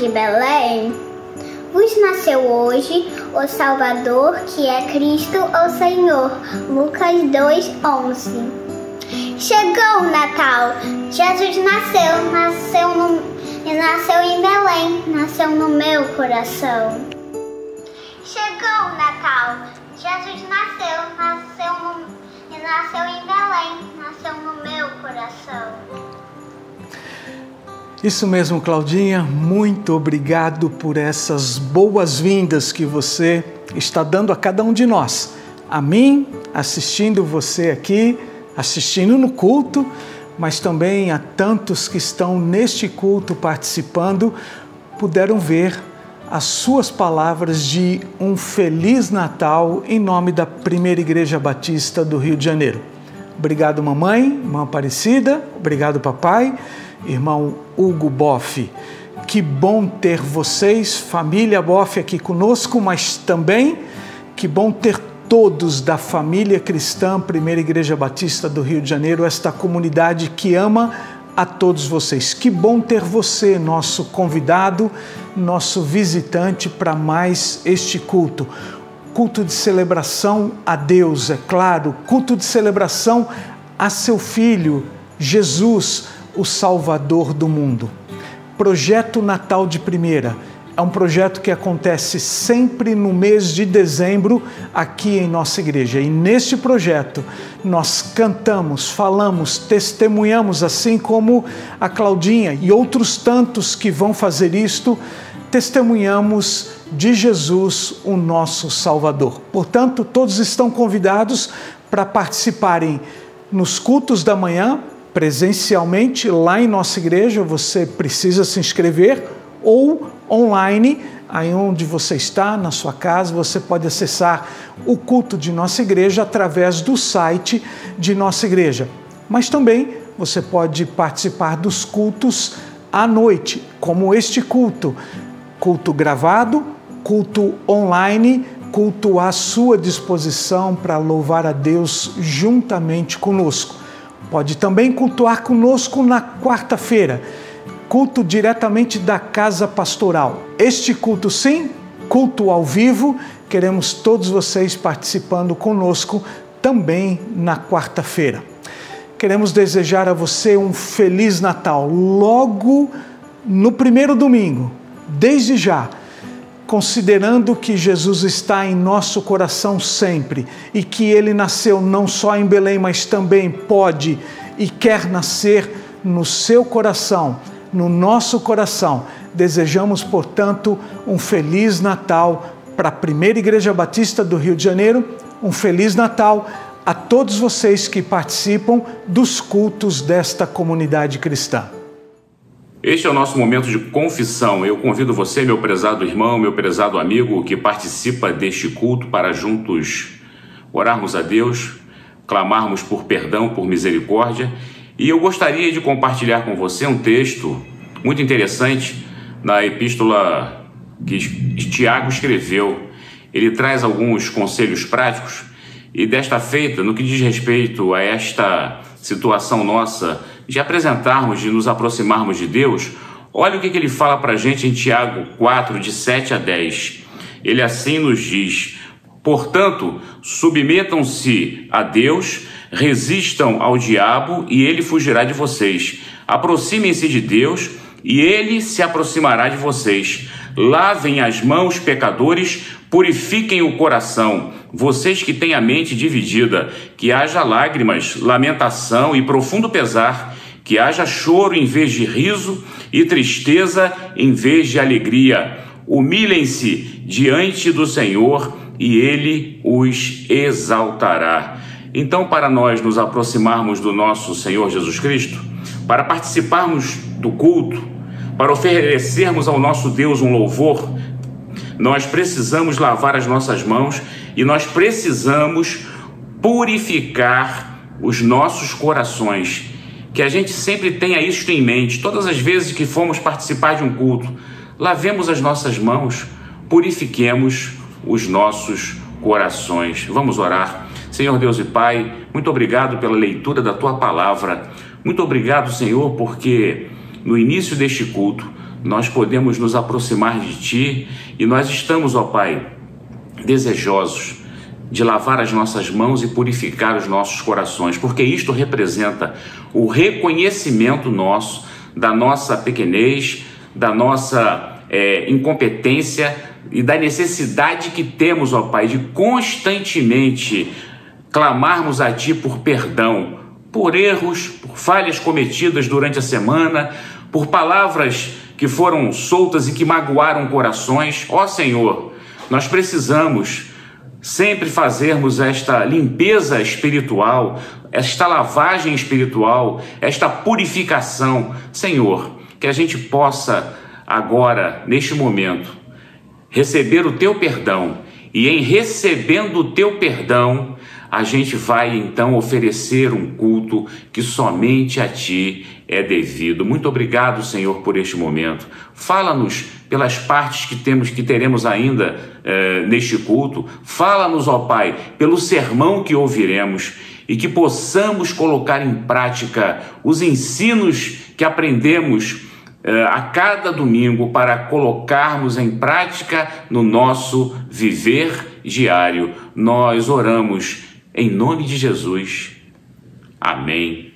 de Belém vos nasceu hoje o Salvador, que é Cristo o Senhor. Lucas 2:11. Chegou o Natal, Jesus nasceu em Belém, nasceu no meu coração. Chegou o Natal, Jesus nasceu em Belém, nasceu no meu coração. Isso mesmo, Claudinha, muito obrigado por essas boas-vindas que você está dando a cada um de nós. A mim, assistindo você aqui, assistindo no culto, mas também a tantos que estão neste culto participando, puderam ver as suas palavras de um Feliz Natal em nome da Primeira Igreja Batista do Rio de Janeiro. Obrigado, mamãe, irmã Aparecida, obrigado, papai, irmão Hugo Boff. Que bom ter vocês, família Boff, aqui conosco, mas também que bom ter todos da família cristã Primeira Igreja Batista do Rio de Janeiro, esta comunidade que ama a todos vocês. Que bom ter você, nosso convidado, nosso visitante para mais este culto. Culto de celebração a Deus, é claro, culto de celebração a seu Filho, Jesus, o Salvador do mundo. Projeto Natal de Primeira é um projeto que acontece sempre no mês de dezembro aqui em nossa igreja. E neste projeto nós cantamos, falamos, testemunhamos, assim como a Claudinha e outros tantos que vão fazer isto, testemunhamos de Jesus, o nosso Salvador. Portanto, todos estão convidados para participarem nos cultos da manhã, presencialmente lá em nossa igreja. Você precisa se inscrever, ou online, aí onde você está, na sua casa, você pode acessar o culto de nossa igreja através do site de nossa igreja. Mas também você pode participar dos cultos à noite, como este culto. Culto gravado, culto online, culto à sua disposição para louvar a Deus juntamente conosco. Pode também cultuar conosco na quarta-feira, culto diretamente da Casa Pastoral. Este culto, sim, culto ao vivo, queremos todos vocês participando conosco também na quarta-feira. Queremos desejar a você um Feliz Natal logo no primeiro domingo, desde já, considerando que Jesus está em nosso coração sempre e que Ele nasceu não só em Belém, mas também pode e quer nascer no seu coração, no nosso coração. Desejamos, portanto, um Feliz Natal para a Primeira Igreja Batista do Rio de Janeiro, um Feliz Natal a todos vocês que participam dos cultos desta comunidade cristã. Este é o nosso momento de confissão. Eu convido você, meu prezado irmão, meu prezado amigo, que participa deste culto para juntos orarmos a Deus, clamarmos por perdão, por misericórdia. E eu gostaria de compartilhar com você um texto muito interessante na epístola que Tiago escreveu. Ele traz alguns conselhos práticos e desta feita, no que diz respeito a esta situação nossa de apresentarmos, de nos aproximarmos de Deus, olha o que ele fala para a gente em Tiago 4, de 7 a 10. Ele assim nos diz: portanto, submetam-se a Deus, resistam ao diabo e ele fugirá de vocês. Aproximem-se de Deus e ele se aproximará de vocês. Lavem as mãos, pecadores, purifiquem o coração, vocês que têm a mente dividida, que haja lágrimas, lamentação e profundo pesar, que haja choro em vez de riso e tristeza em vez de alegria. Humilhem-se diante do Senhor e Ele os exaltará. Então, para nós nos aproximarmos do nosso Senhor Jesus Cristo, para participarmos do culto, para oferecermos ao nosso Deus um louvor, nós precisamos lavar as nossas mãos e nós precisamos purificar os nossos corações. Que a gente sempre tenha isso em mente. Todas as vezes que formos participar de um culto, lavemos as nossas mãos, purifiquemos os nossos corações. Vamos orar. Senhor Deus e Pai, muito obrigado pela leitura da Tua Palavra. Muito obrigado, Senhor, porque no início deste culto nós podemos nos aproximar de Ti, e nós estamos, ó Pai, desejosos de lavar as nossas mãos e purificar os nossos corações, porque isto representa o reconhecimento nosso, da nossa pequenez, da nossa incompetência e da necessidade que temos, ó Pai, de constantemente clamarmos a Ti por perdão, por erros, por falhas cometidas durante a semana, por palavras que foram soltas e que magoaram corações. Ó Senhor, nós precisamos sempre fazermos esta limpeza espiritual, esta lavagem espiritual, esta purificação. Senhor, que a gente possa agora, neste momento, receber o Teu perdão, e em recebendo o Teu perdão, a gente vai então oferecer um culto que somente a Ti é devido. Muito obrigado, Senhor, por este momento. Fala-nos pelas partes que teremos ainda neste culto. Fala-nos, ó Pai, pelo sermão que ouviremos, e que possamos colocar em prática os ensinos que aprendemos a cada domingo, para colocarmos em prática no nosso viver diário. Nós oramos em nome de Jesus. Amém.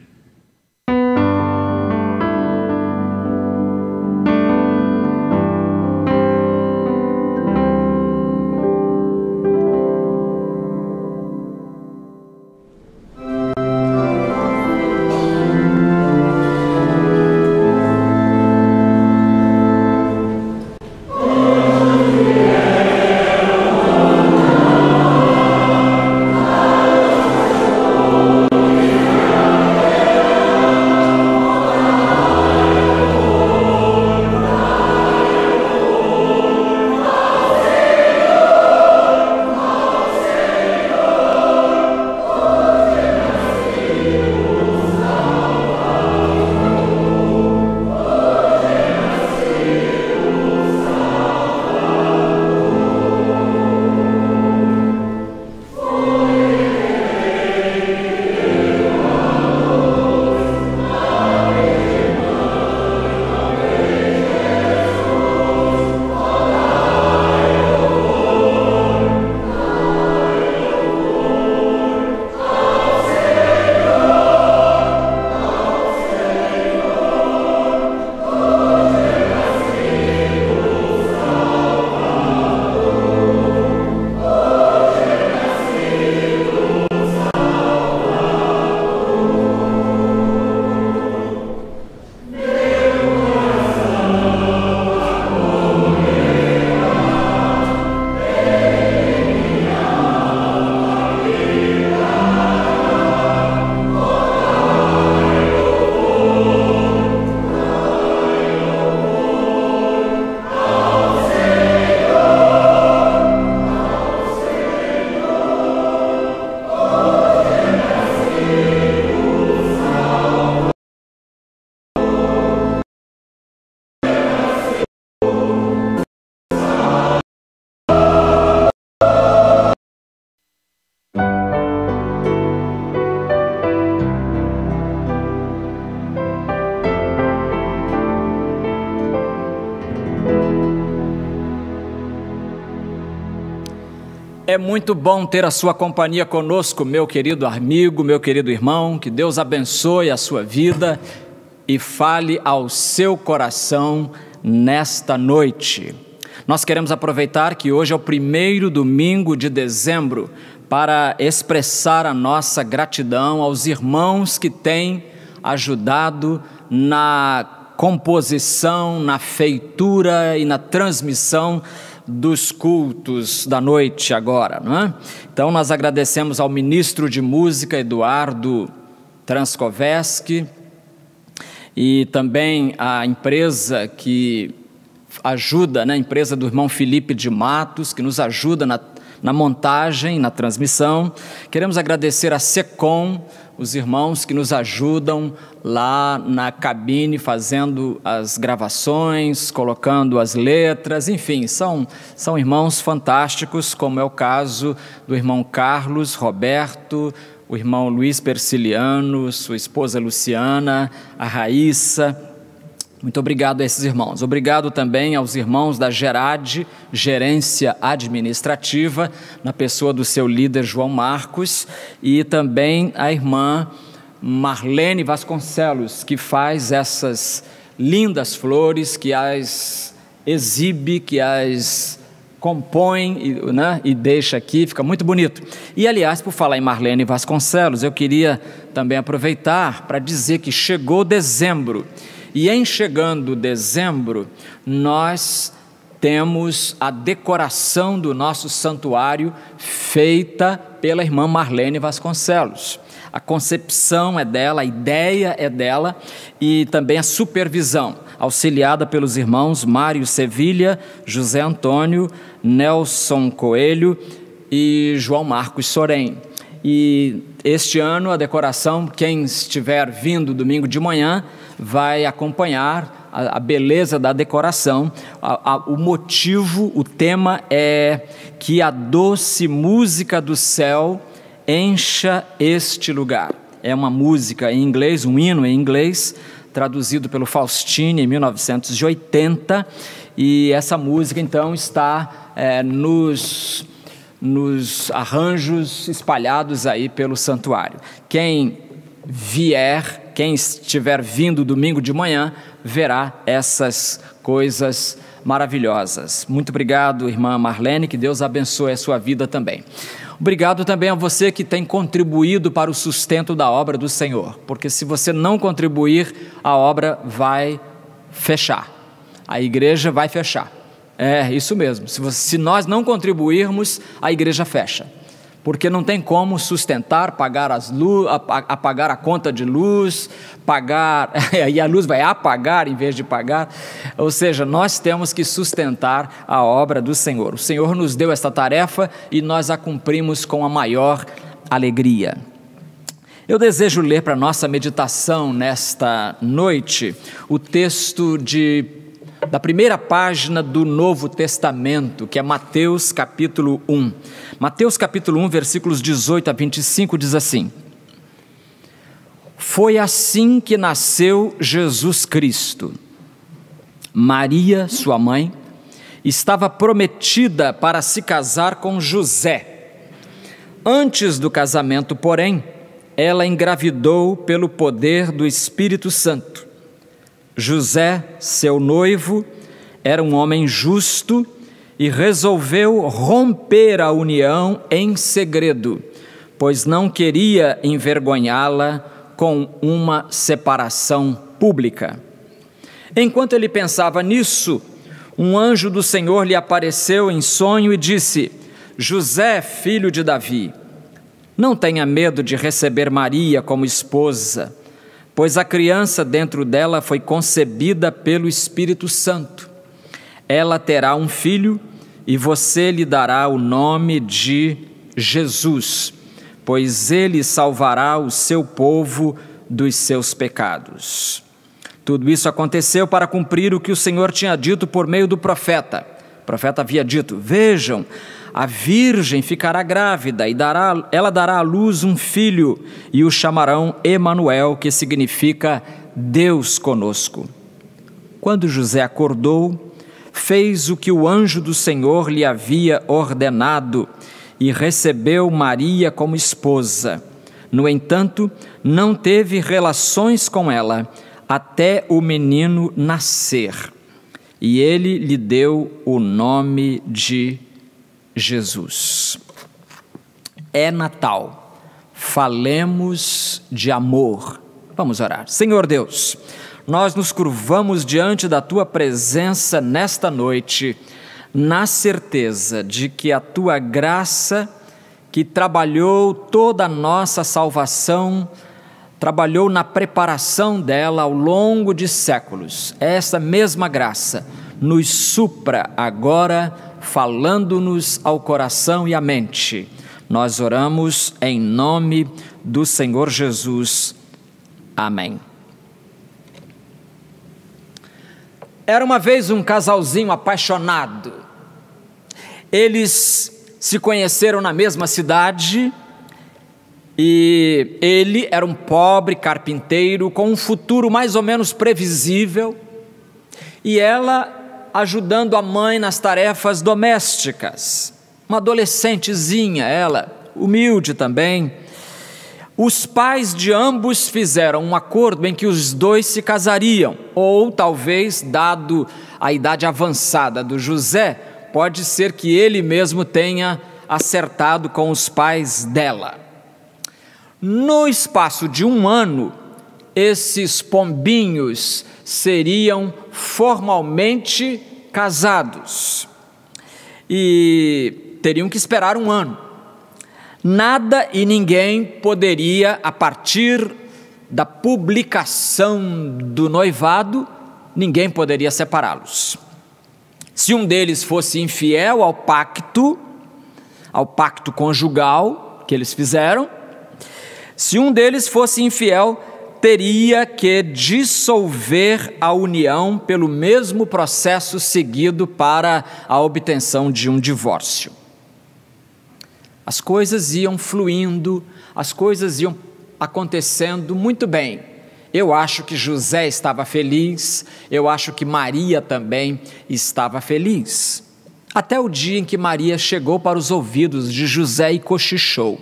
É muito bom ter a sua companhia conosco, meu querido amigo, meu querido irmão. Que Deus abençoe a sua vida e fale ao seu coração nesta noite. Nós queremos aproveitar que hoje é o primeiro domingo de dezembro para expressar a nossa gratidão aos irmãos que têm ajudado na composição, na feitura e na transmissão dos cultos da noite agora, não é? Então nós agradecemos ao ministro de música Eduardo Transkovesky e também à empresa que ajuda, né, a empresa do irmão Felipe de Matos, que nos ajuda na montagem, na transmissão. Queremos agradecer a Secom, os irmãos que nos ajudam lá na cabine, fazendo as gravações, colocando as letras, enfim, são irmãos fantásticos, como é o caso do irmão Carlos Roberto, o irmão Luiz Persiliano, sua esposa Luciana, a Raíssa, Muito obrigado a esses irmãos. Obrigado também aos irmãos da Gerad, Gerência Administrativa, na pessoa do seu líder João Marcos, e também a irmã Marlene Vasconcelos, que faz essas lindas flores, que as exibe, que as compõe, né, e deixa aqui, fica muito bonito. E aliás, por falar em Marlene Vasconcelos, eu queria também aproveitar para dizer que chegou dezembro, e em chegando dezembro, nós temos a decoração do nosso santuário feita pela irmã Marlene Vasconcelos. A concepção é dela, a ideia é dela, e também a supervisão, auxiliada pelos irmãos Mário Sevilha, José Antônio, Nelson Coelho e João Marcos Sorém. E este ano a decoração, quem estiver vindo domingo de manhã, vai acompanhar a beleza da decoração. O motivo, o tema é que a doce música do céu encha este lugar. É uma música em inglês, um hino em inglês, traduzido pelo Faustini em 1980, e essa música então está nos arranjos espalhados aí pelo santuário. Quem estiver vindo domingo de manhã, verá essas coisas maravilhosas. Muito obrigado, irmã Marlene, que Deus abençoe a sua vida também. Obrigado também a você que tem contribuído para o sustento da obra do Senhor, porque se você não contribuir, a obra vai fechar, a igreja vai fechar. É isso mesmo, se nós não contribuirmos, a igreja fecha, porque não tem como sustentar, pagar apagar a conta de luz, e a luz vai apagar em vez de pagar. Ou seja, nós temos que sustentar a obra do Senhor. O Senhor nos deu esta tarefa e nós a cumprimos com a maior alegria. Eu desejo ler para a nossa meditação nesta noite o texto da primeira página do Novo Testamento, que é Mateus capítulo 1. Mateus capítulo 1, versículos 18 a 25, diz assim: Foi assim que nasceu Jesus Cristo. Maria, sua mãe, estava prometida para se casar com José. Antes do casamento, porém, ela engravidou pelo poder do Espírito Santo. José, seu noivo, era um homem justo e resolveu romper a união em segredo, pois não queria envergonhá-la com uma separação pública. Enquanto ele pensava nisso, um anjo do Senhor lhe apareceu em sonho e disse: José, filho de Davi, não tenha medo de receber Maria como esposa, pois a criança dentro dela foi concebida pelo Espírito Santo. Ela terá um filho e você lhe dará o nome de Jesus, pois ele salvará o seu povo dos seus pecados. Tudo isso aconteceu para cumprir o que o Senhor tinha dito por meio do profeta. O profeta havia dito: vejam, a virgem ficará grávida e ela dará à luz um filho e o chamarão Emanuel, que significa Deus conosco. Quando José acordou, fez o que o anjo do Senhor lhe havia ordenado e recebeu Maria como esposa. No entanto, não teve relações com ela até o menino nascer, e ele lhe deu o nome de Jesus. É Natal, falemos de amor. Vamos orar. Senhor Deus, nós nos curvamos diante da Tua presença nesta noite, na certeza de que a Tua graça, que trabalhou toda a nossa salvação, trabalhou na preparação dela ao longo de séculos, essa mesma graça nos supra agora, falando-nos ao coração e à mente. Nós oramos em nome do Senhor Jesus. Amém. Era uma vez um casalzinho apaixonado. Eles se conheceram na mesma cidade e ele era um pobre carpinteiro com um futuro mais ou menos previsível. e ela ajudando a mãe nas tarefas domésticas. Uma adolescentezinha, ela, humilde também. Os pais de ambos fizeram um acordo em que os dois se casariam, ou talvez, dado a idade avançada do José, pode ser que ele mesmo tenha acertado com os pais dela. No espaço de 1 ano, esses pombinhos seriam formalmente casados e teriam que esperar 1 ano. Nada e ninguém poderia, a partir da publicação do noivado, ninguém poderia separá-los. Se um deles fosse infiel ao pacto conjugal que eles fizeram, se um deles fosse infiel, teria que dissolver a união pelo mesmo processo seguido para a obtenção de um divórcio. As coisas iam fluindo, as coisas iam acontecendo muito bem. Eu acho que José estava feliz, eu acho que Maria também estava feliz. Até o dia em que Maria chegou para os ouvidos de José e cochichou: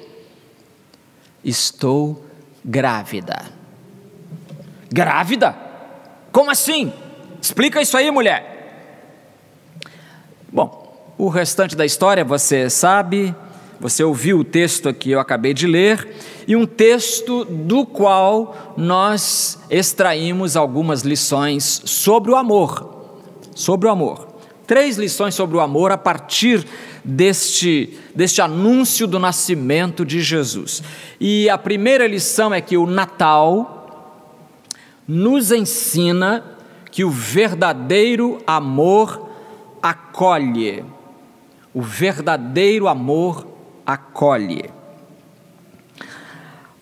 estou grávida. Grávida? Como assim? Explica isso aí, mulher. Bom, o restante da história você sabe. Você ouviu o texto que eu acabei de ler, e um texto do qual nós extraímos algumas lições sobre o amor. Sobre o amor. 3 lições sobre o amor a partir deste anúncio do nascimento de Jesus. E a primeira lição é que o Natal nos ensina que o verdadeiro amor acolhe. O verdadeiro amor acolhe.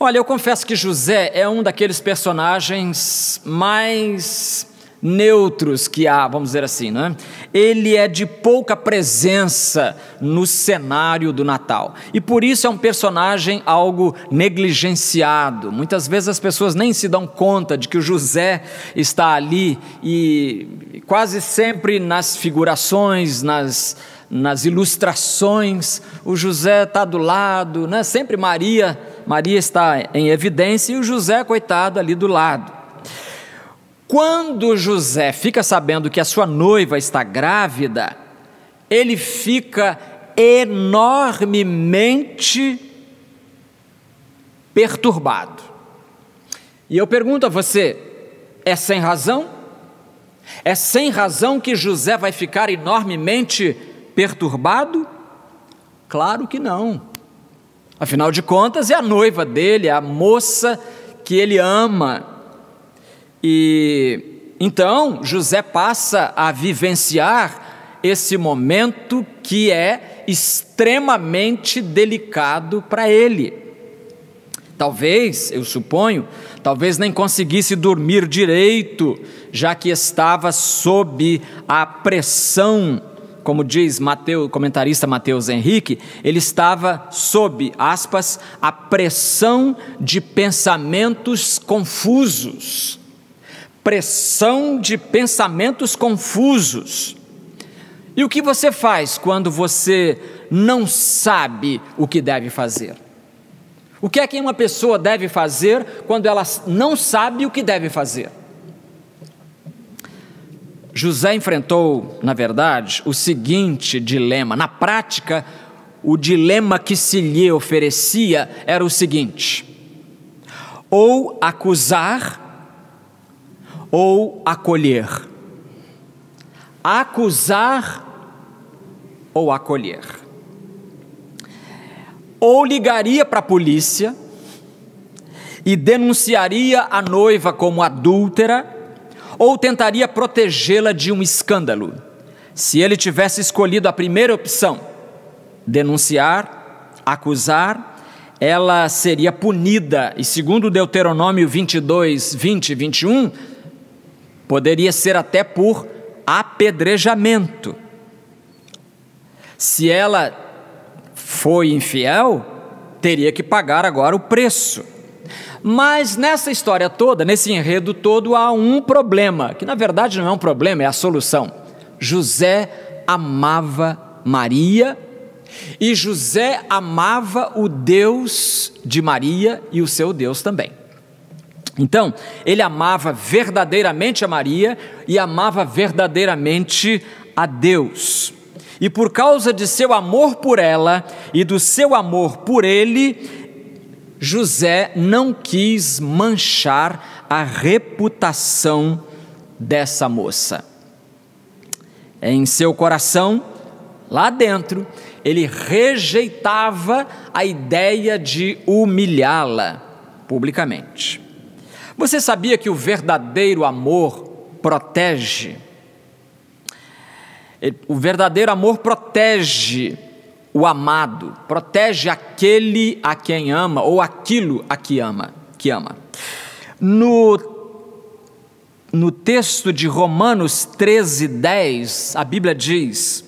Olha, eu confesso que José é um daqueles personagens mais neutros que há, vamos dizer assim, não é? Ele é de pouca presença no cenário do Natal, e por isso é um personagem algo negligenciado. Muitas vezes as pessoas nem se dão conta de que o José está ali, e quase sempre nas figurações, nas ilustrações, o José está do lado, né? Sempre Maria está em evidência e o José, coitado, ali do lado. Quando José fica sabendo que a sua noiva está grávida, ele fica enormemente perturbado. E eu pergunto a você, é sem razão? É sem razão que José vai ficar enormemente perturbado? Claro que não. Afinal de contas, é a noiva dele, é a moça que ele ama. E então José passa a vivenciar esse momento que é extremamente delicado para ele. Talvez, eu suponho, talvez nem conseguisse dormir direito, já que estava sob a pressão, como diz o comentarista Mateus Henrique, ele estava sob, aspas, a pressão de pensamentos confusos. Pressão de pensamentos confusos. E o que você faz quando você não sabe o que deve fazer? O que é que uma pessoa deve fazer quando ela não sabe o que deve fazer? José enfrentou, na verdade, o seguinte dilema. Na prática, o dilema que se lhe oferecia era o seguinte: ou acusar ou acolher. Acusar ou acolher. Ou ligaria para a polícia e denunciaria a noiva como adúltera, ou tentaria protegê-la de um escândalo. Se ele tivesse escolhido a primeira opção, denunciar, acusar, ela seria punida, e segundo Deuteronômio 22, 20 e 21, poderia ser até por apedrejamento. Se ela foi infiel, teria que pagar agora o preço. Mas nessa história toda, nesse enredo todo, há um problema, que na verdade não é um problema, é a solução. José amava Maria e José amava o Deus de Maria e o seu Deus também. Então, ele amava verdadeiramente a Maria e amava verdadeiramente a Deus. E por causa de seu amor por ela e do seu amor por ele, José não quis manchar a reputação dessa moça. Em seu coração, lá dentro, ele rejeitava a ideia de humilhá-la publicamente. Você sabia que o verdadeiro amor protege? O verdadeiro amor protege o amado, protege aquele a quem ama ou aquilo a que ama. No texto de Romanos 13:10, a Bíblia diz: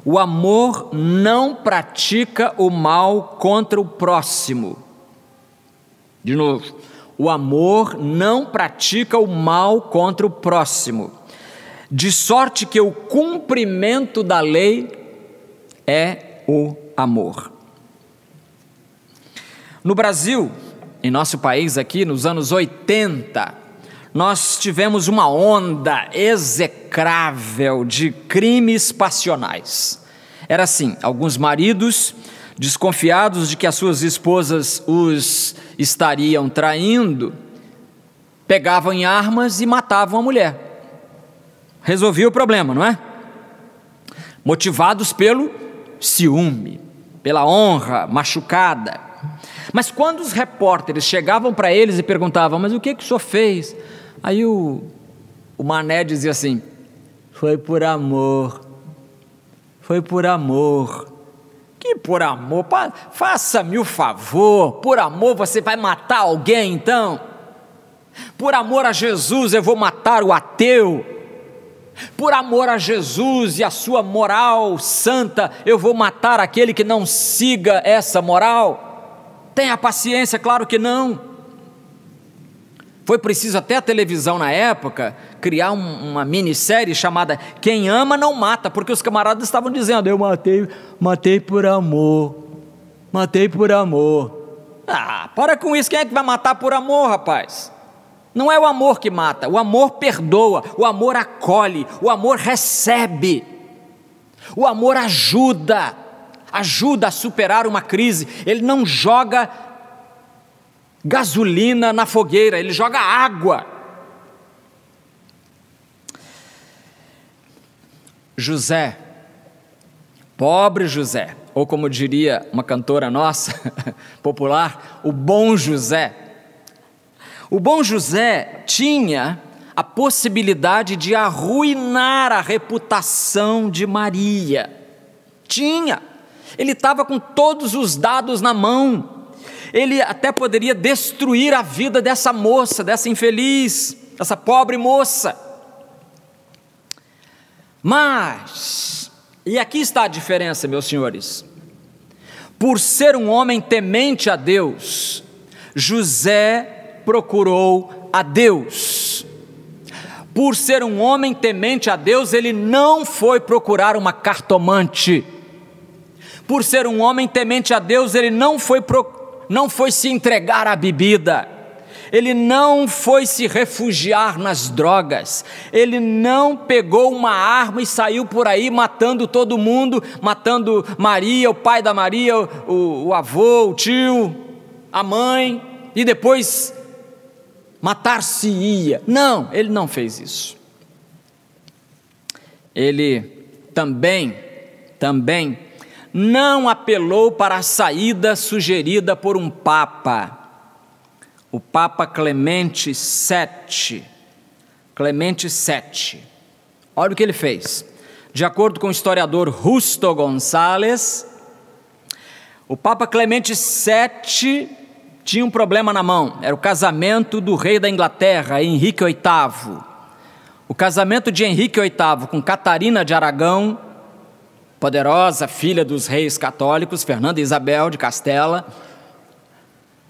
o amor não pratica o mal contra o próximo. De novo, o amor não pratica o mal contra o próximo, de sorte que o cumprimento da lei é o amor. No Brasil, em nosso país aqui, nos anos 80, nós tivemos uma onda execrável de crimes passionais. Era assim, alguns maridos, desconfiados de que as suas esposas os estariam traindo, pegavam em armas e matavam a mulher. Resolvia o problema, não é? Motivados pelo ciúme, pela honra machucada. Mas quando os repórteres chegavam para eles e perguntavam: mas o que o senhor fez? Aí o mané dizia assim: foi por amor, foi por amor. Que por amor? Faça-me o favor, por amor você vai matar alguém então? Por amor a Jesus eu vou matar o ateu? Por amor a Jesus e a sua moral santa eu vou matar aquele que não siga essa moral? Tenha paciência, claro que não. Foi preciso até a televisão na época criar uma minissérie chamada Quem Ama Não Mata, porque os camaradas estavam dizendo: eu matei por amor, matei por amor. Ah, para com isso, quem é que vai matar por amor, rapaz? Não é o amor que mata, o amor perdoa, o amor acolhe, o amor recebe, o amor ajuda a superar uma crise. Ele não joga gasolina na fogueira, ele joga água. José, pobre José, ou como diria uma cantora nossa, popular, o bom José. O bom José tinha a possibilidade de arruinar a reputação de Maria. Tinha. Ele estava com todos os dados na mão. Ele até poderia destruir a vida dessa moça, dessa infeliz, dessa pobre moça. Mas, e aqui está a diferença, meus senhores, por ser um homem temente a Deus, José procurou a Deus. Por ser um homem temente a Deus, ele não foi procurar uma cartomante. Por ser um homem temente a Deus, ele não foi se entregar à bebida, ele não foi se refugiar nas drogas, ele não pegou uma arma e saiu por aí matando todo mundo, matando Maria, o pai da Maria, o avô, o tio, a mãe, e depois matar-se-ia. Não, ele não fez isso. Ele também não apelou para a saída sugerida por um papa, o Papa Clemente VII. Olha o que ele fez. De acordo com o historiador Justo Gonçalves, o Papa Clemente VII tinha um problema na mão. Era o casamento do rei da Inglaterra, Henrique VIII. O casamento de Henrique VIII com Catarina de Aragão, poderosa filha dos reis católicos, Fernando e Isabel de Castela,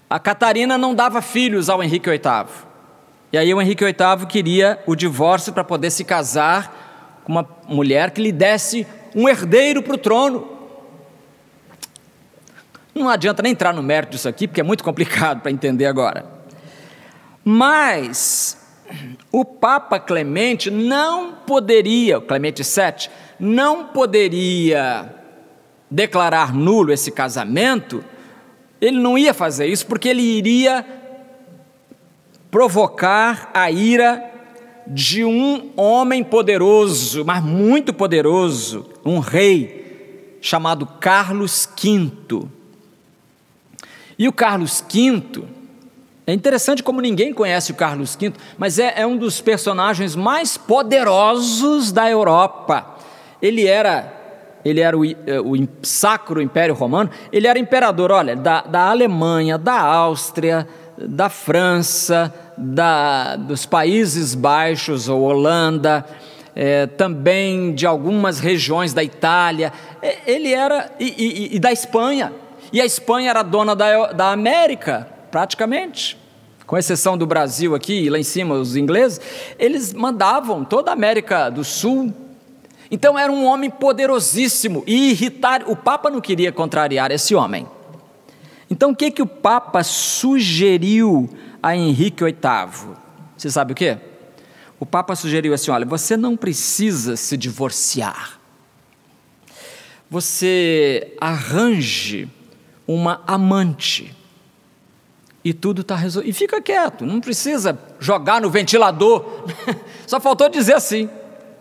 A Catarina não dava filhos ao Henrique VIII. E aí o Henrique VIII queria o divórcio para poder se casar com uma mulher que lhe desse um herdeiro para o trono. Não adianta nem entrar no mérito disso aqui, porque é muito complicado para entender agora. Mas o Papa Clemente não poderia, Clemente VII, não poderia declarar nulo esse casamento. Ele não ia fazer isso porque ele iria provocar a ira de um homem poderoso, mas muito poderoso, um rei chamado Carlos V. E o Carlos V, é interessante como ninguém conhece o Carlos V, mas é um dos personagens mais poderosos da Europa. Ele era o Sacro Império Romano, ele era imperador, olha, da Alemanha, da Áustria, da França, dos Países Baixos ou Holanda, também de algumas regiões da Itália, ele era, e da Espanha, e a Espanha era dona da América, praticamente, com exceção do Brasil aqui, e lá em cima os ingleses, eles mandavam toda a América do Sul. Então era um homem poderosíssimo, e o Papa não queria contrariar esse homem. Então o que o Papa sugeriu a Henrique VIII? Você sabe o quê? O Papa sugeriu assim: olha, você não precisa se divorciar, você arranje uma amante, e tudo está resolvido, e fica quieto, não precisa jogar no ventilador, só faltou dizer assim,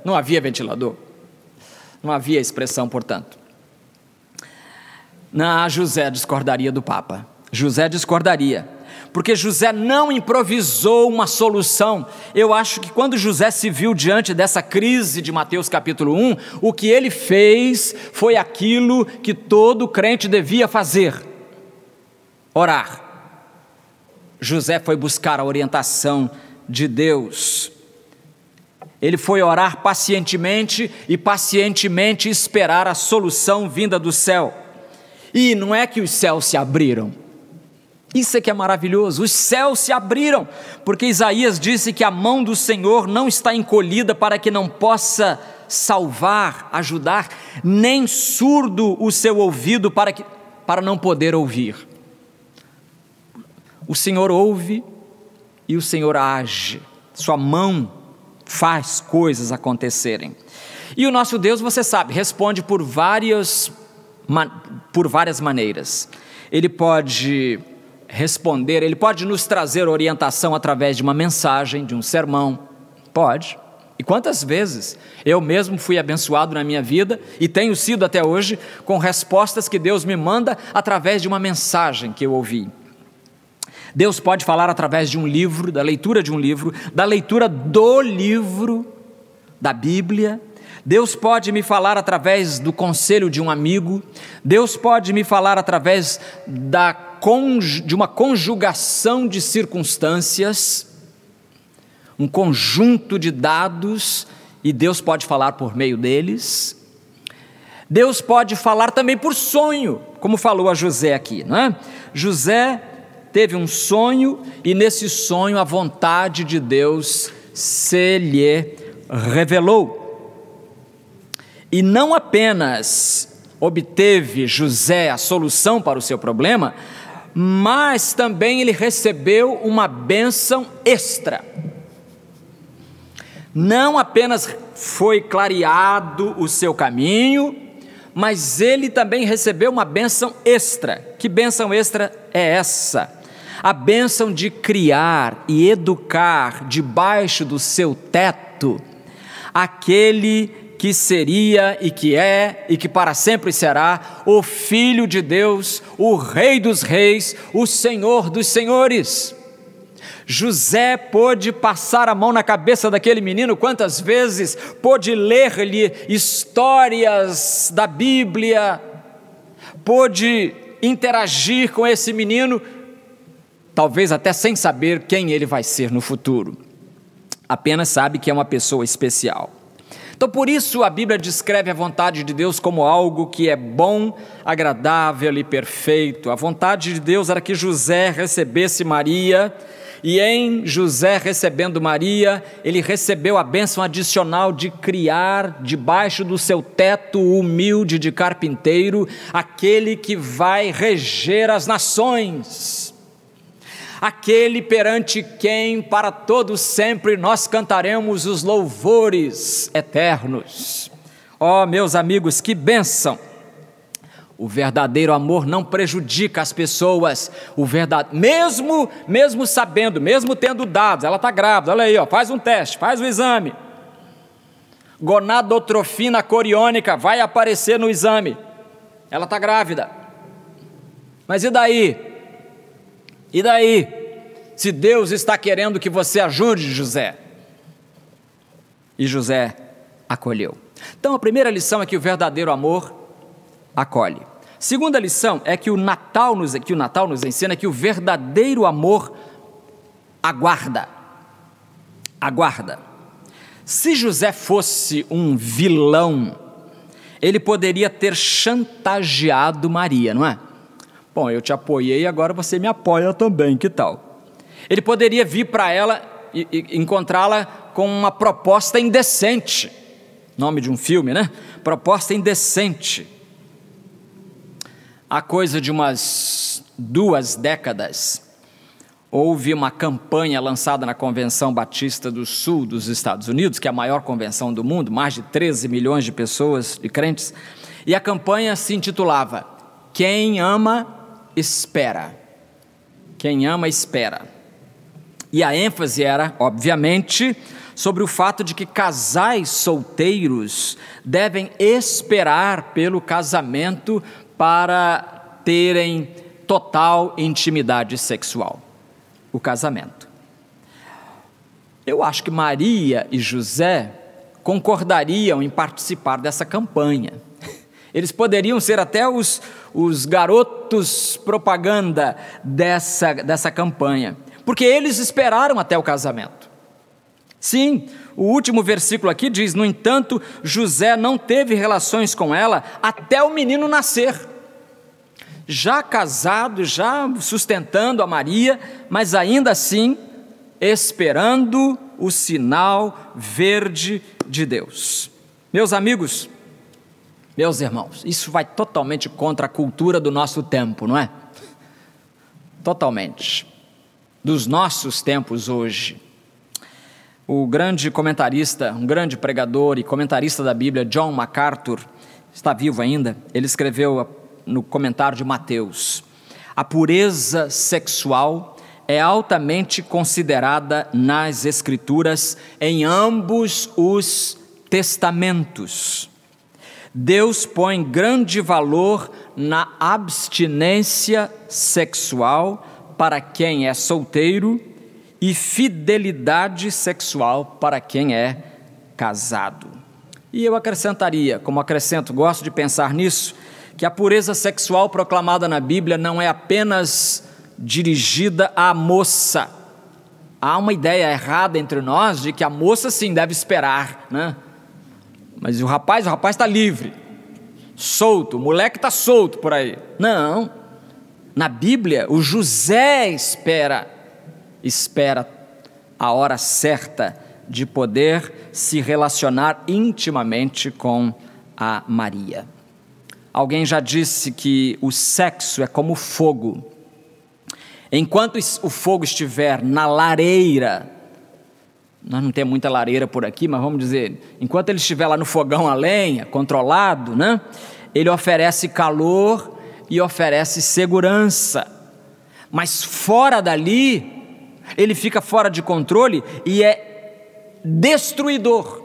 não havia ventilador, não havia expressão, portanto. José discordaria do Papa, José discordaria, porque José não improvisou uma solução. Eu acho que quando José se viu diante dessa crise de Mateus capítulo 1, o que ele fez foi aquilo que todo crente devia fazer: orar. José foi buscar a orientação de Deus, ele foi orar pacientemente e pacientemente esperar a solução vinda do céu. E não é que os céus se abriram, isso é que é maravilhoso, os céus se abriram, porque Isaías disse que a mão do Senhor não está encolhida para que não possa salvar, ajudar, nem surdo o seu ouvido para não poder ouvir. O Senhor ouve e o Senhor age, sua mão faz coisas acontecerem. E o nosso Deus, você sabe, responde por várias maneiras. Ele pode responder, ele pode nos trazer orientação através de uma mensagem, de um sermão, pode. E quantas vezes eu mesmo fui abençoado na minha vida, e tenho sido até hoje, com respostas que Deus me manda através de uma mensagem que eu ouvi. Deus pode falar através de um livro, da leitura de um livro, da leitura do livro, da Bíblia. Deus pode me falar através do conselho de um amigo. Deus pode me falar através de uma conjugação de circunstâncias, um conjunto de dados, e Deus pode falar por meio deles. Deus pode falar também por sonho, como falou a José aqui, não é? José teve um sonho, e nesse sonho a vontade de Deus se lhe revelou. E não apenas obteve José a solução para o seu problema, mas também ele recebeu uma bênção extra. Não apenas foi clareado o seu caminho, mas ele também recebeu uma bênção extra. Que bênção extra é essa? A bênção de criar e educar debaixo do seu teto aquele que seria e que é e que para sempre será o Filho de Deus, o Rei dos Reis, o Senhor dos Senhores. José pôde passar a mão na cabeça daquele menino quantas vezes, pôde ler-lhe histórias da Bíblia, pôde interagir com esse menino, talvez até sem saber quem ele vai ser no futuro, apenas sabe que é uma pessoa especial. Então Então, por isso, a Bíblia descreve a vontade de Deus como algo que é bom, agradável e perfeito. A vontade de Deus era que José recebesse Maria, e em José recebendo Maria, ele recebeu a bênção adicional de criar debaixo do seu teto humilde de carpinteiro aquele que vai reger as nações. Aquele perante quem para todo sempre nós cantaremos os louvores eternos. Ó, meus amigos, que bênção! O verdadeiro amor não prejudica as pessoas, mesmo sabendo, mesmo tendo dados, ela está grávida, olha aí, ó, faz um teste, faz o exame. Gonadotrofina coriônica vai aparecer no exame, ela está grávida. Mas e daí? E daí, se Deus está querendo que você ajude José? E José acolheu. Então a primeira lição é que o verdadeiro amor acolhe. Segunda lição é que o Natal nos ensina que o verdadeiro amor aguarda. Aguarda. Se José fosse um vilão, ele poderia ter chantageado Maria, não é? Bom, eu te apoiei, agora você me apoia também, que tal? Ele poderia vir para ela e encontrá-la com uma proposta indecente. Nome de um filme, né? Proposta indecente. Há coisa de umas 2 décadas, houve uma campanha lançada na Convenção Batista do Sul dos Estados Unidos, que é a maior convenção do mundo, mais de 13 milhões de pessoas, de crentes, e a campanha se intitulava Quem Ama, Espera. Quem ama, espera. E a ênfase era, obviamente, sobre o fato de que casais solteiros devem esperar pelo casamento para terem total intimidade sexual. O casamento. Eu acho que Maria e José concordariam em participar dessa campanha. Eles poderiam ser até os garotos propaganda dessa campanha, porque eles esperaram até o casamento. Sim, o último versículo aqui diz: no entanto, José não teve relações com ela até o menino nascer. Já casado, já sustentando a Maria, mas ainda assim esperando o sinal verde de Deus. Meus amigos, meus irmãos, isso vai totalmente contra a cultura do nosso tempo, não é? Totalmente. Dos nossos tempos hoje. O grande comentarista, um grande pregador e comentarista da Bíblia, John MacArthur, está vivo ainda. Ele escreveu no comentário de Mateus: a pureza sexual é altamente considerada nas Escrituras em ambos os testamentos. Deus põe grande valor na abstinência sexual para quem é solteiro e fidelidade sexual para quem é casado. E eu acrescentaria, como acrescento, gosto de pensar nisso, que a pureza sexual proclamada na Bíblia não é apenas dirigida à moça. Há uma ideia errada entre nós de que a moça sim deve esperar, né? Mas o rapaz está livre, solto, o moleque está solto por aí. Não, na Bíblia o José espera a hora certa de poder se relacionar intimamente com a Maria. Alguém já disse que o sexo é como fogo. Enquanto o fogo estiver na lareira, nós não temos muita lareira por aqui, mas vamos dizer, enquanto ele estiver lá no fogão a lenha, controlado, né, ele oferece calor e oferece segurança. Mas fora dali, ele fica fora de controle e é destruidor.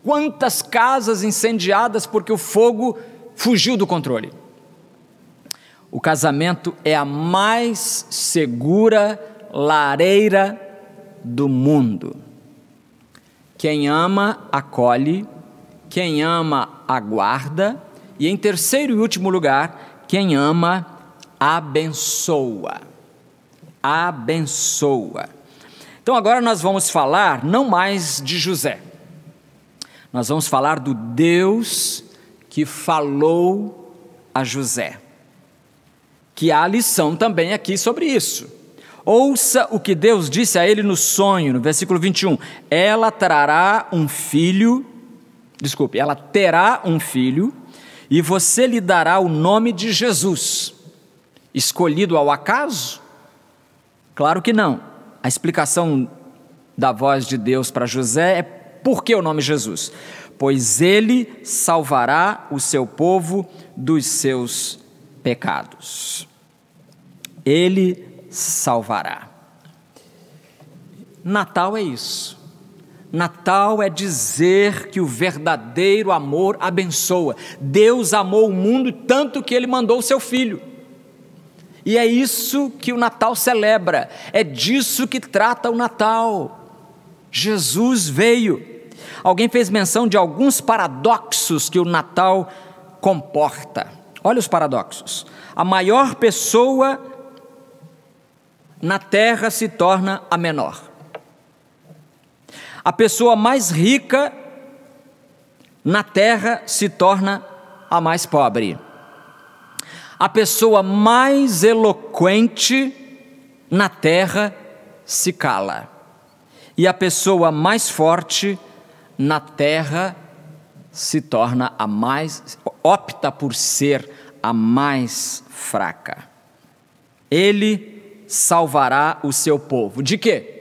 Quantas casas incendiadas porque o fogo fugiu do controle. O casamento é a mais segura lareira do mundo. Quem ama, acolhe. Quem ama, aguarda. E em terceiro e último lugar, quem ama, abençoa. Abençoa. Então agora nós vamos falar não mais de José. Nós vamos falar do Deus que falou a José. Que há lição também aqui sobre isso. Ouça o que Deus disse a ele no sonho, no versículo 21. Ela terá um filho, e você lhe dará o nome de Jesus. Escolhido ao acaso? Claro que não. A explicação da voz de Deus para José é por que o nome Jesus? Pois ele salvará o seu povo dos seus pecados. Ele salvará. Natal é isso. Natal é dizer que o verdadeiro amor abençoa. Deus amou o mundo tanto que ele mandou o seu filho. E é isso que o Natal celebra. É disso que trata o Natal. Jesus veio. Alguém fez menção de alguns paradoxos que o Natal comporta. Olha os paradoxos. A maior pessoa na terra se torna a menor. A pessoa mais rica na terra se torna a mais pobre. A pessoa mais eloquente na terra se cala. E a pessoa mais forte na terra se torna opta por ser a mais fraca. Ele salvará o seu povo. De quê?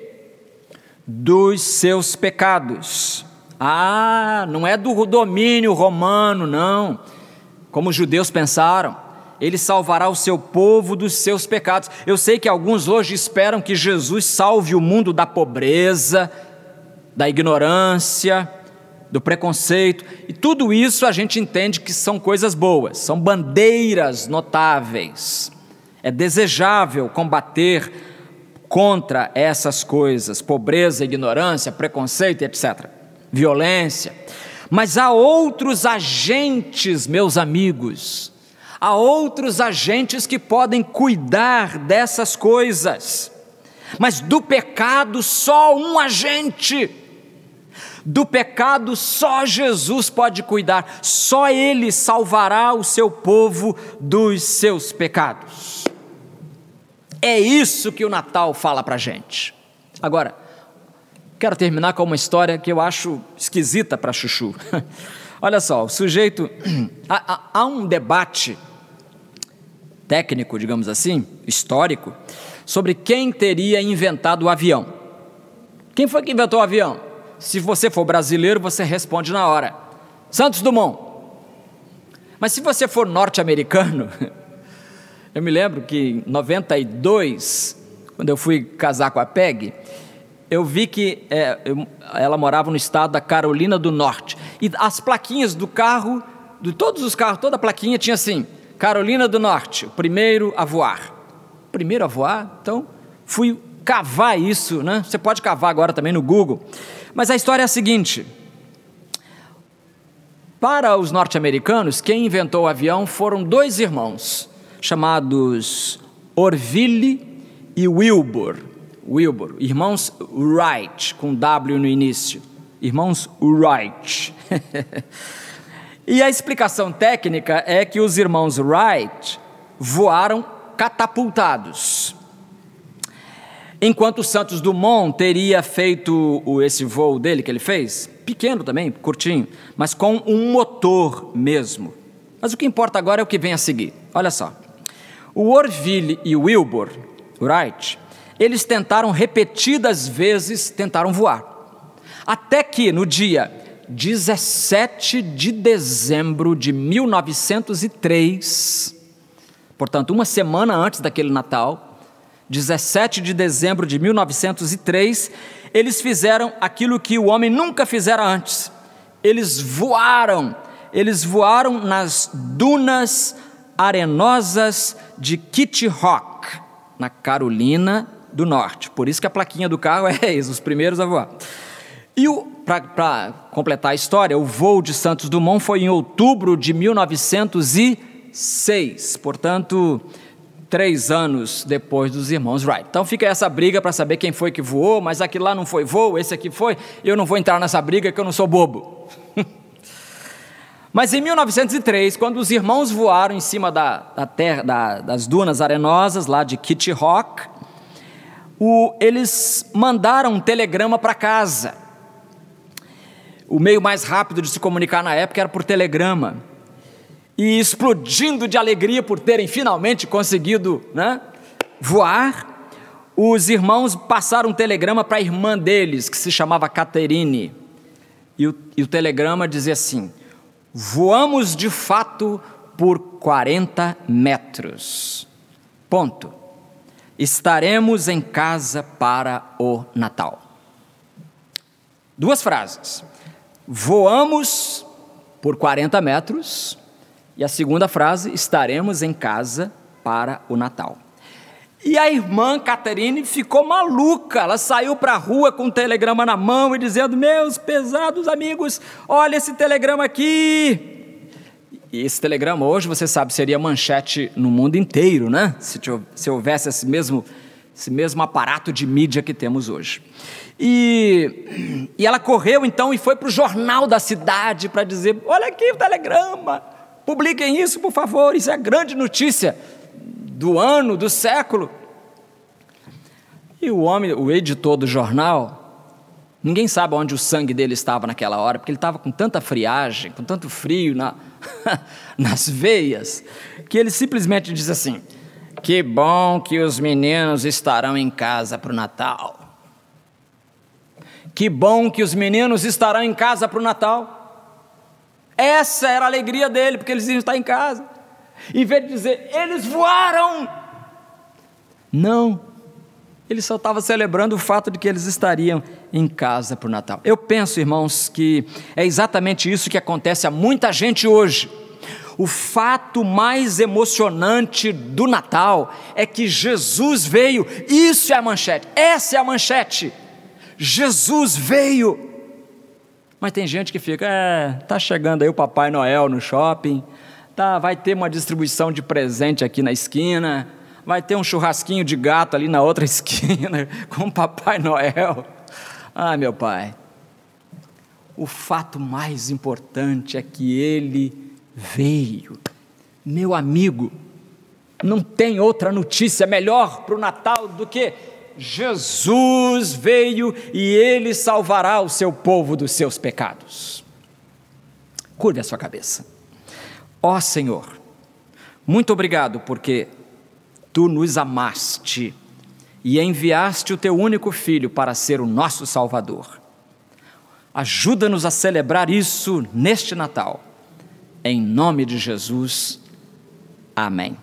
Dos seus pecados. Não é do domínio romano, não. Como os judeus pensaram. Ele salvará o seu povo dos seus pecados. Eu sei que alguns hoje esperam que Jesus salve o mundo da pobreza, da ignorância, do preconceito. E tudo isso a gente entende que são coisas boas, são bandeiras notáveis. É desejável combater contra essas coisas, pobreza, ignorância, preconceito, etc. Violência. Mas há outros agentes, meus amigos, há outros agentes que podem cuidar dessas coisas. Mas do pecado, só um agente. Do pecado, só Jesus pode cuidar. Só Ele salvará o seu povo dos seus pecados. É isso que o Natal fala para a gente. Agora, quero terminar com uma história que eu acho esquisita para Chuchu. Olha só, o sujeito... Há um debate técnico, digamos assim, histórico, sobre quem teria inventado o avião. Quem foi que inventou o avião? Se você for brasileiro, você responde na hora. Santos Dumont. Mas se você for norte-americano... Eu me lembro que em 92, quando eu fui casar com a Peg, eu vi que ela morava no estado da Carolina do Norte. E as plaquinhas do carro, de todos os carros, toda a plaquinha tinha assim, Carolina do Norte, o primeiro a voar. Primeiro a voar? Então, fui cavar isso, né? Você pode cavar agora também no Google. Mas a história é a seguinte. Para os norte-americanos, quem inventou o avião foram dois irmãos, chamados Orville e Wilbur, irmãos Wright, com W no início, irmãos Wright. E a explicação técnica é que os irmãos Wright voaram catapultados, enquanto Santos Dumont teria feito esse voo dele que ele fez, pequeno também, curtinho, mas com um motor mesmo. Mas o que importa agora é o que vem a seguir, olha só. O Orville e o Wilbur Wright, eles tentaram repetidas vezes, voar. Até que no dia 17 de dezembro de 1903, portanto uma semana antes daquele Natal, 17 de dezembro de 1903, eles fizeram aquilo que o homem nunca fizera antes. Eles voaram nas dunas arenosas de Kitty Hawk, na Carolina do Norte. Por isso que a plaquinha do carro é isso, os primeiros a voar. E para completar a história, o voo de Santos Dumont foi em outubro de 1906, portanto, 3 anos depois dos irmãos Wright. Então fica essa briga para saber quem foi que voou, mas aquilo lá não foi voo, esse aqui foi. Eu não vou entrar nessa briga que eu não sou bobo. Mas em 1903, quando os irmãos voaram em cima das dunas arenosas lá de Kitty Hawk, eles mandaram um telegrama para casa. O meio mais rápido de se comunicar na época era por telegrama. E explodindo de alegria por terem finalmente conseguido, voar, os irmãos passaram um telegrama para a irmã deles, que se chamava Catherine. E o telegrama dizia assim: voamos de fato por 40 metros. Ponto. Estaremos em casa para o Natal. 2 frases. Voamos por 40 metros. E a segunda frase, estaremos em casa para o Natal. E a irmã Catherine ficou maluca, ela saiu para a rua com um telegrama na mão e dizendo: meus pesados amigos, olha esse telegrama aqui. E esse telegrama hoje, você sabe, seria manchete no mundo inteiro, né? Se houvesse esse mesmo aparato de mídia que temos hoje. E ela correu então e foi para o jornal da cidade para dizer: olha aqui o telegrama, publiquem isso por favor, isso é a grande notícia do ano, do século. E o editor do jornal, ninguém sabe onde o sangue dele estava naquela hora, porque ele estava com tanta friagem, com tanto frio nas veias, que ele simplesmente diz assim: que bom que os meninos estarão em casa para o Natal. Que bom que os meninos estarão em casa para o Natal. Essa era a alegria dele, porque eles iam estar em casa. Em vez de dizer, eles voaram. Não, ele só estava celebrando o fato de que eles estariam em casa para o Natal. Eu penso, irmãos, que é exatamente isso que acontece a muita gente hoje. O fato mais emocionante do Natal é que Jesus veio. Isso é a manchete, essa é a manchete. Jesus veio. Mas tem gente que fica, tá chegando aí o Papai Noel no shopping, vai ter uma distribuição de presente aqui na esquina, vai ter um churrasquinho de gato ali na outra esquina, com o Papai Noel. Meu pai, o fato mais importante é que ele veio. Meu amigo, não tem outra notícia melhor para o Natal do que Jesus veio e ele salvará o seu povo dos seus pecados. Curve a sua cabeça. Ó Senhor, muito obrigado porque Tu nos amaste e enviaste o Teu único Filho para ser o nosso Salvador. Ajuda-nos a celebrar isso neste Natal. Em nome de Jesus. Amém.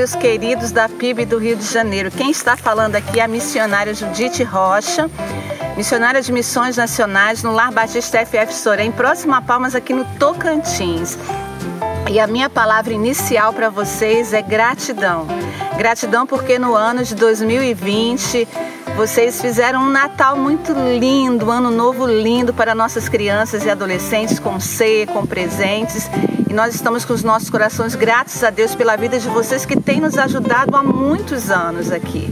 meus queridos da PIB do Rio de Janeiro. Quem está falando aqui é a missionária Judite Rocha, missionária de missões nacionais no Lar Batista FF Sorém, próximo a Palmas, aqui no Tocantins. E a minha palavra inicial para vocês é gratidão. Gratidão porque no ano de 2020 vocês fizeram um Natal muito lindo, um Ano Novo lindo para nossas crianças e adolescentes, com ceia, com presentes. E nós estamos com os nossos corações gratos a Deus pela vida de vocês que tem nos ajudado há muitos anos aqui.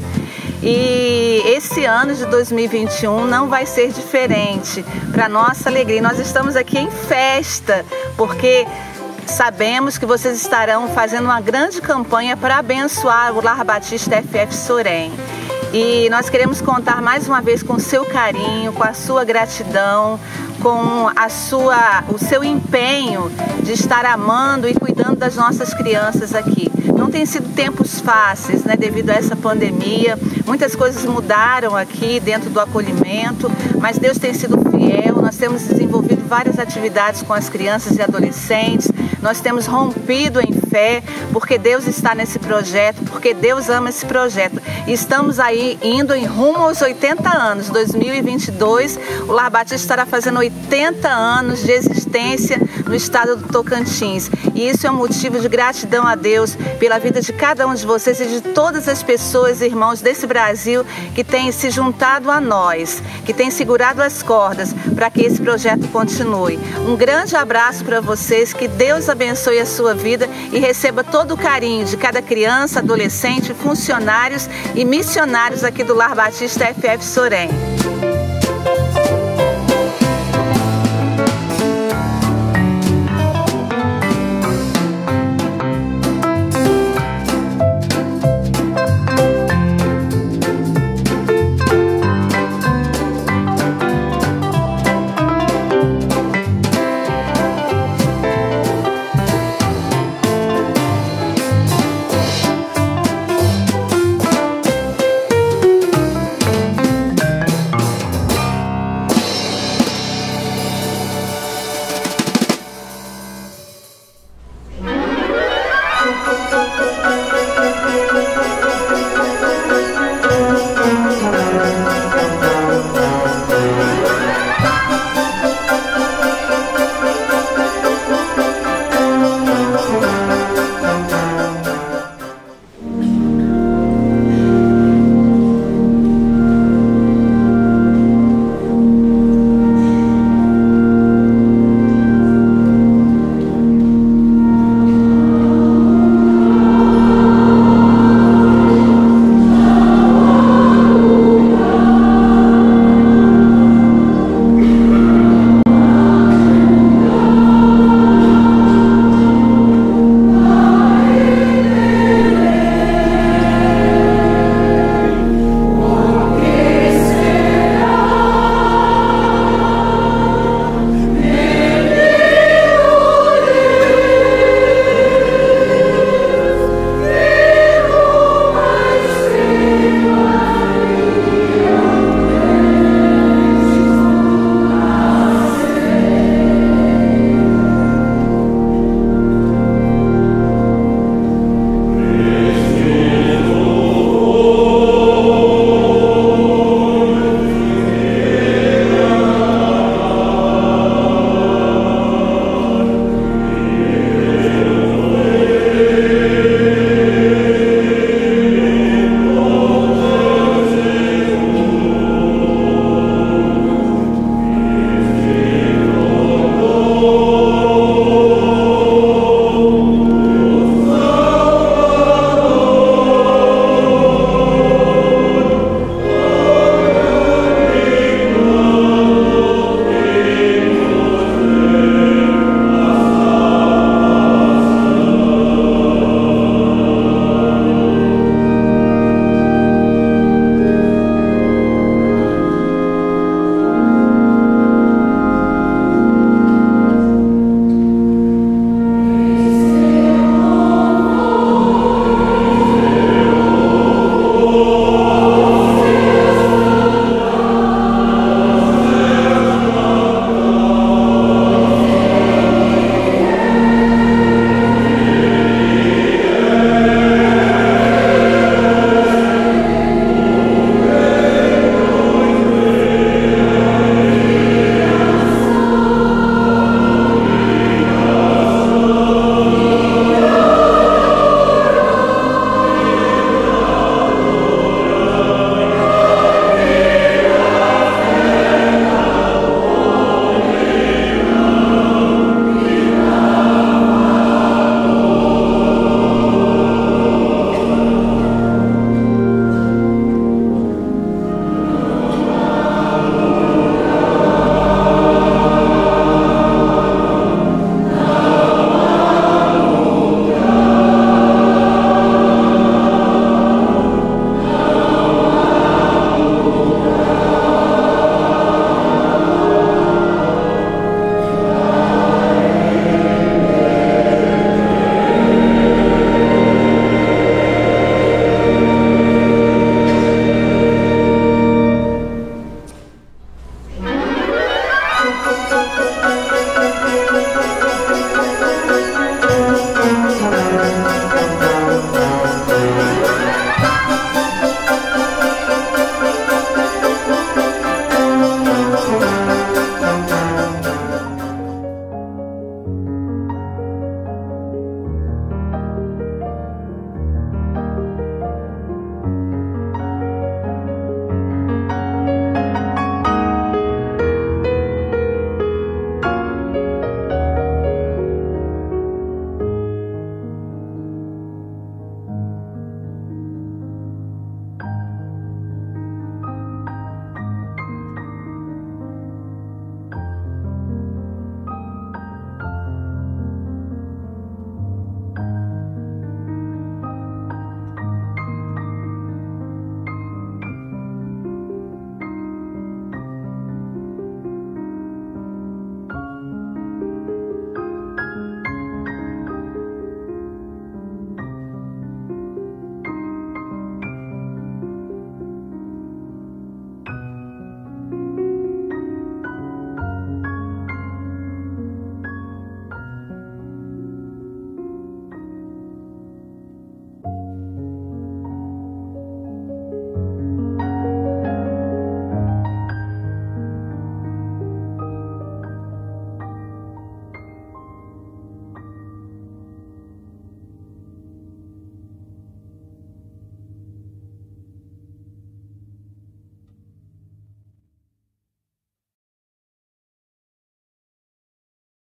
E esse ano de 2021 não vai ser diferente, para nossa alegria. Nós estamos aqui em festa, porque sabemos que vocês estarão fazendo uma grande campanha para abençoar o Lar Batista FF Sorém. E nós queremos contar mais uma vez com o seu carinho, com a sua gratidão, com o seu empenho de estar amando e cuidando das nossas crianças aqui. Não tem sido tempos fáceis, né, devido a essa pandemia. Muitas coisas mudaram aqui dentro do acolhimento, mas Deus tem sido fiel. Nós temos desenvolvido várias atividades com as crianças e adolescentes. Nós temos rompido em fé, porque Deus está nesse projeto, porque Deus ama esse projeto. E estamos aí indo em rumo aos 80 anos. 2022, o Lar Batista estará fazendo 80 anos de existência no estado do Tocantins. E isso é um motivo de gratidão a Deus pela vida de cada um de vocês e de todas as pessoas, irmãos desse Brasil, que têm se juntado a nós, que têm segurado as cordas para que esse projeto continue. Um grande abraço para vocês, que Deus abençoe a sua vida e receba todo o carinho de cada criança, adolescente, funcionários e missionários aqui do Lar Batista FF Sorém.